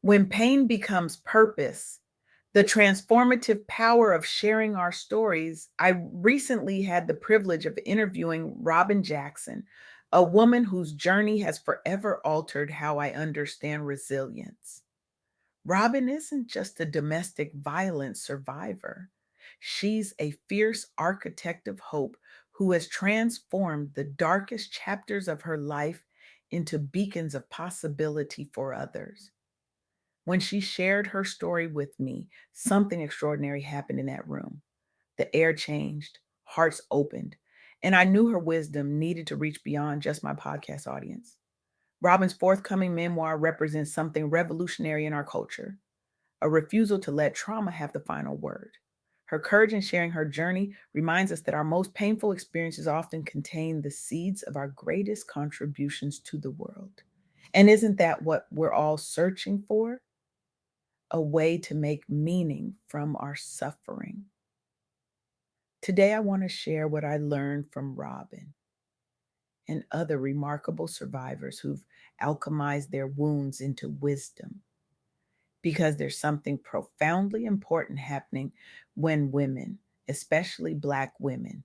When pain becomes purpose, the transformative power of sharing our stories. I recently had the privilege of interviewing Robin Jackson, a woman whose journey has forever altered how I understand resilience. Robin isn't just a domestic violence survivor. She's a fierce architect of hope who has transformed the darkest chapters of her life into beacons of possibility for others. When she shared her story with me, something extraordinary happened in that room. The air changed, hearts opened, and I knew her wisdom needed to reach beyond just my podcast audience. Robin's forthcoming memoir represents something revolutionary in our culture, a refusal to let trauma have the final word. Her courage in sharing her journey reminds us that our most painful experiences often contain the seeds of our greatest contributions to the world. And isn't that what we're all searching for? A way to make meaning from our suffering. Today, I want to share what I learned from Robin and other remarkable survivors who've alchemized their wounds into wisdom, because there's something profoundly important happening when women, especially Black women,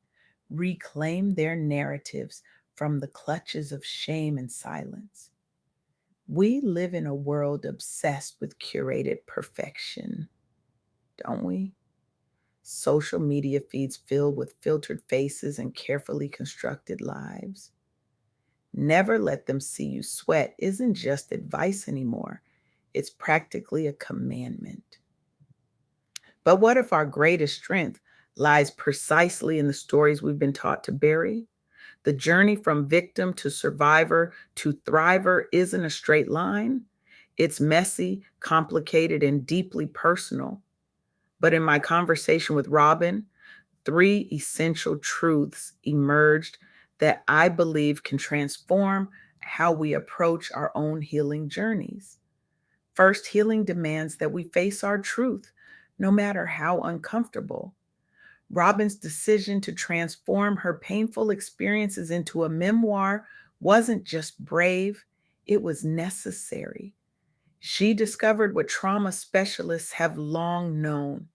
reclaim their narratives from the clutches of shame and silence. We live in a world obsessed with curated perfection, don't we? Social media feeds filled with filtered faces and carefully constructed lives. Never let them see you sweat isn't just advice anymore, it's practically a commandment. But what if our greatest strength lies precisely in the stories we've been taught to bury? The journey from victim to survivor to thriver isn't a straight line. It's messy, complicated, and deeply personal. But in my conversation with Robin, three essential truths emerged that I believe can transform how we approach our own healing journeys. First, healing demands that we face our truth, no matter how uncomfortable. Robin's decision to transform her painful experiences into a memoir wasn't just brave, it was necessary. She discovered what trauma specialists have long known.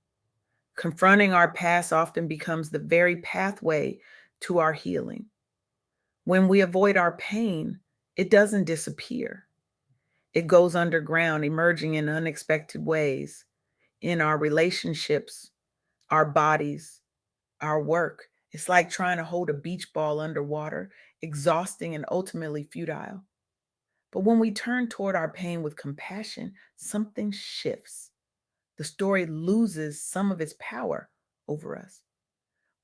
Confronting our past often becomes the very pathway to our healing. When we avoid our pain, it doesn't disappear. It goes underground, emerging in unexpected ways in our relationships, our bodies, our work. It's like trying to hold a beach ball underwater, exhausting and ultimately futile. But when we turn toward our pain with compassion, something shifts. The story loses some of its power over us.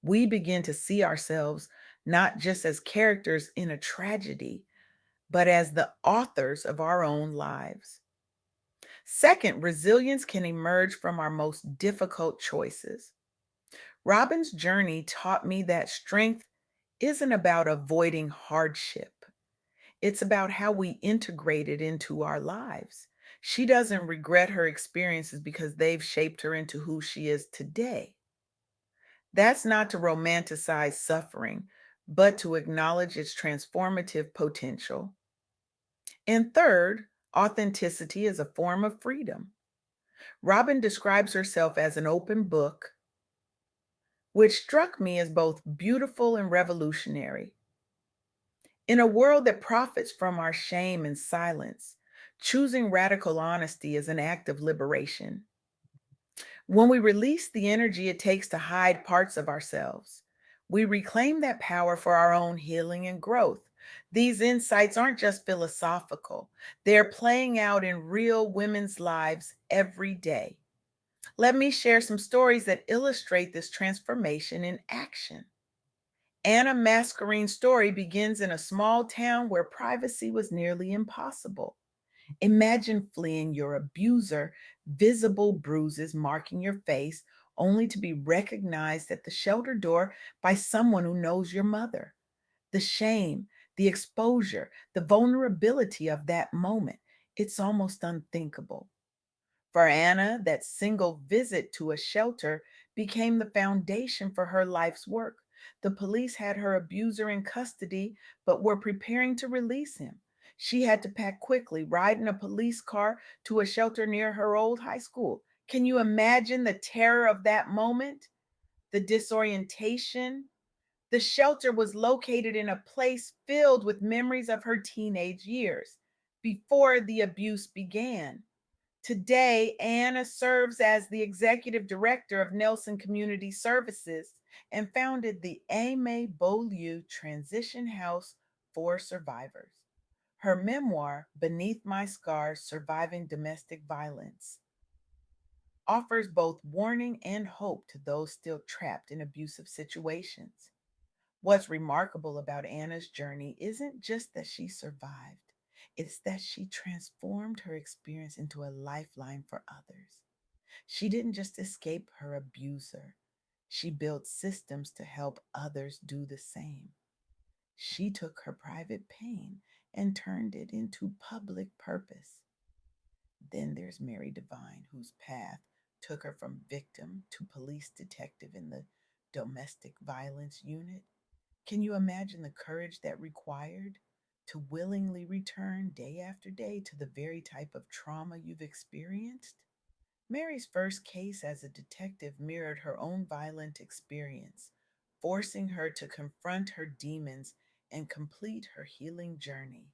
We begin to see ourselves not just as characters in a tragedy, but as the authors of our own lives. Second, resilience can emerge from our most difficult choices. Robin's journey taught me that strength isn't about avoiding hardship. It's about how we integrate it into our lives. She doesn't regret her experiences because they've shaped her into who she is today. That's not to romanticize suffering, but to acknowledge its transformative potential. And third, authenticity is a form of freedom. Robin describes herself as an open book, which struck me as both beautiful and revolutionary. In a world that profits from our shame and silence, choosing radical honesty is an act of liberation. When we release the energy it takes to hide parts of ourselves, we reclaim that power for our own healing and growth. These insights aren't just philosophical, they're playing out in real women's lives every day. Let me share some stories that illustrate this transformation in action. Anna Mascarine's story begins in a small town where privacy was nearly impossible. Imagine fleeing your abuser, visible bruises marking your face, only to be recognized at the shelter door by someone who knows your mother. The shame, the exposure, the vulnerability of that moment, it's almost unthinkable. For Anna, that single visit to a shelter became the foundation for her life's work. The police had her abuser in custody, but were preparing to release him. She had to pack quickly, ride in a police car to a shelter near her old high school. Can you imagine the terror of that moment? The disorientation? The shelter was located in a place filled with memories of her teenage years before the abuse began. Today, Anna serves as the executive director of Nelson Community Services and founded the Aimé Beaulieu Transition House for Survivors. Her memoir, Beneath My Scars Surviving Domestic Violence, offers both warning and hope to those still trapped in abusive situations. What's remarkable about Anna's journey isn't just that she survived, it's that she transformed her experience into a lifeline for others. She didn't just escape her abuser, she built systems to help others do the same. She took her private pain and turned it into public purpose. Then there's Mary Devine, whose path took her from victim to police detective in the domestic violence unit. Can you imagine the courage that required to willingly return day after day to the very type of trauma you've experienced? Mary's first case as a detective mirrored her own violent experience, forcing her to confront her demons and complete her healing journey.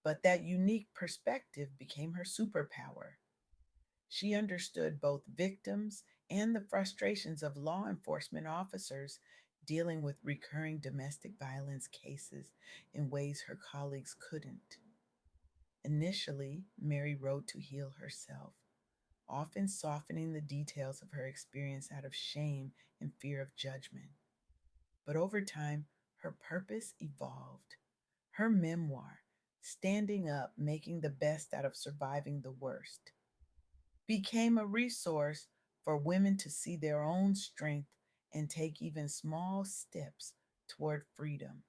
But that unique perspective became her superpower. She understood both victims and the frustrations of law enforcement officers dealing with recurring domestic violence cases in ways her colleagues couldn't. Initially, Mary wrote to heal herself, often softening the details of her experience out of shame and fear of judgment. But over time, her purpose evolved. Her memoir, Standing Up, Making the Best Out of Surviving the Worst, became a resource for women to see their own strength and take even small steps toward freedom.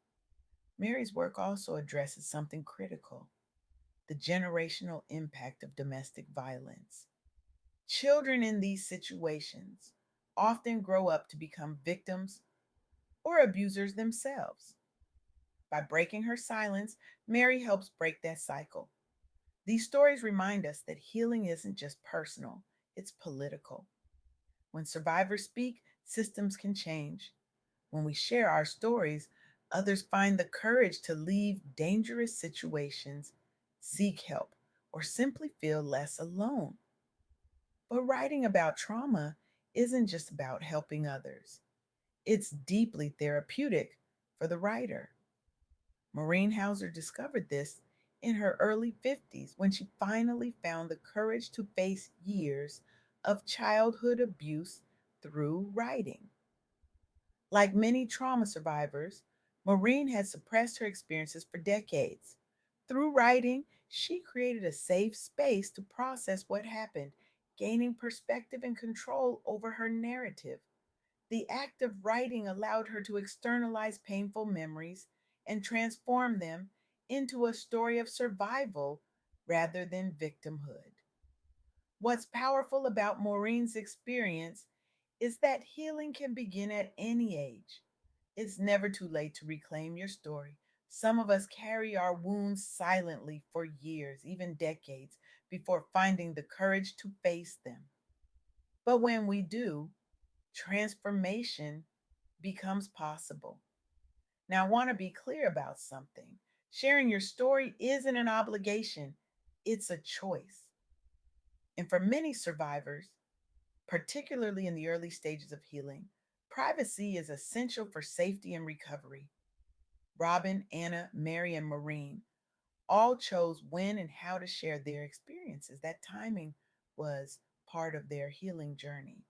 Mary's work also addresses something critical: the generational impact of domestic violence. Children in these situations often grow up to become victims or abusers themselves. By breaking her silence, Mary helps break that cycle. These stories remind us that healing isn't just personal, it's political. When survivors speak, systems can change. When we share our stories, others find the courage to leave dangerous situations, seek help, or simply feel less alone. But writing about trauma isn't just about helping others, it's deeply therapeutic for the writer. Maureen Hauser discovered this in her early 50s when she finally found the courage to face years of childhood abuse through writing. Like many trauma survivors, Maureen had suppressed her experiences for decades. Through writing, she created a safe space to process what happened, gaining perspective and control over her narrative. The act of writing allowed her to externalize painful memories and transform them into a story of survival rather than victimhood. What's powerful about Maureen's experience is that healing can begin at any age. It's never too late to reclaim your story. Some of us carry our wounds silently for years, even decades, before finding the courage to face them. But when we do, transformation becomes possible. Now, I want to be clear about something. Sharing your story isn't an obligation, it's a choice. And for many survivors, particularly in the early stages of healing, privacy is essential for safety and recovery. Robin, Anna, Mary, and Maureen all chose when and how to share their experiences. That timing was part of their healing journey.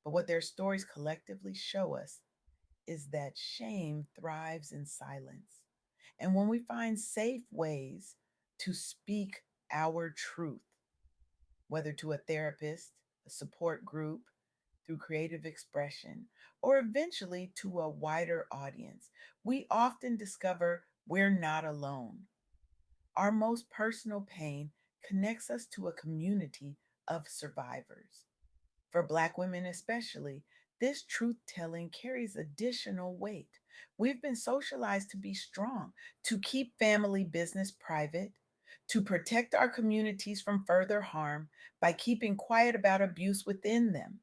But what their stories collectively show us is that shame thrives in silence. And when we find safe ways to speak our truth, whether to a therapist, a support group, through creative expression, or eventually to a wider audience, we often discover we're not alone. Our most personal pain connects us to a community of survivors. For Black women especially, This truth telling carries additional weight. We've been socialized to be strong, to keep family business private, to protect our communities from further harm by keeping quiet about abuse within them.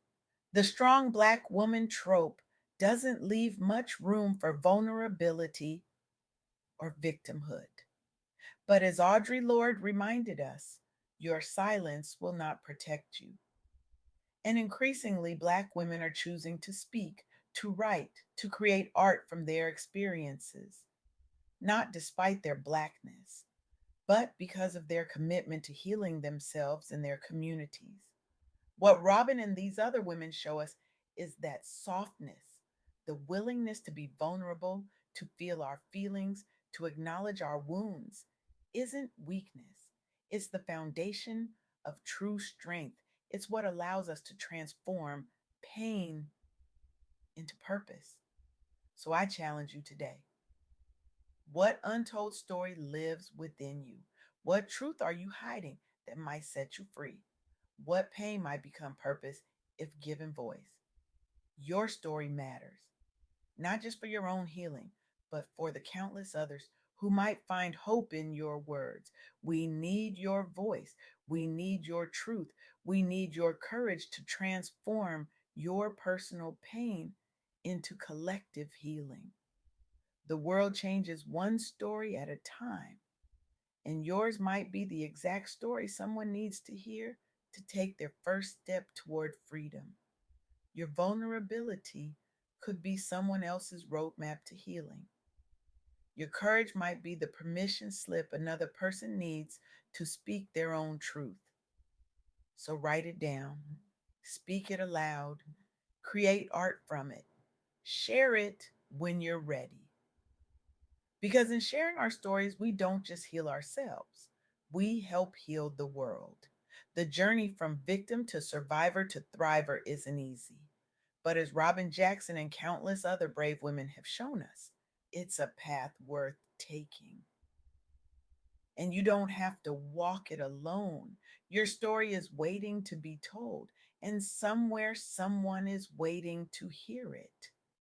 The strong Black woman trope doesn't leave much room for vulnerability or victimhood. But as Audre Lorde reminded us, your silence will not protect you. And increasingly, Black women are choosing to speak, to write, to create art from their experiences, not despite their Blackness, but because of their commitment to healing themselves and their communities. What Robin and these other women show us is that softness, the willingness to be vulnerable, to feel our feelings, to acknowledge our wounds, isn't weakness. It's the foundation of true strength. It's what allows us to transform pain into purpose. So I challenge you today. What untold story lives within you? What truth are you hiding that might set you free? What pain might become purpose if given voice? Your story matters, not just for your own healing, but for the countless others who might find hope in your words. We need your voice. We need your truth. We need your courage to transform your personal pain into collective healing. The world changes one story at a time, and yours might be the exact story someone needs to hear to take their first step toward freedom. Your vulnerability could be someone else's roadmap to healing. Your courage might be the permission slip another person needs to speak their own truth. So write it down, speak it aloud, create art from it, share it when you're ready. Because in sharing our stories, we don't just heal ourselves, we help heal the world. The journey from victim to survivor to thriver isn't easy. But as Robin Jackson and countless other brave women have shown us, it's a path worth taking. And you don't have to walk it alone. Your story is waiting to be told, and somewhere someone is waiting to hear it.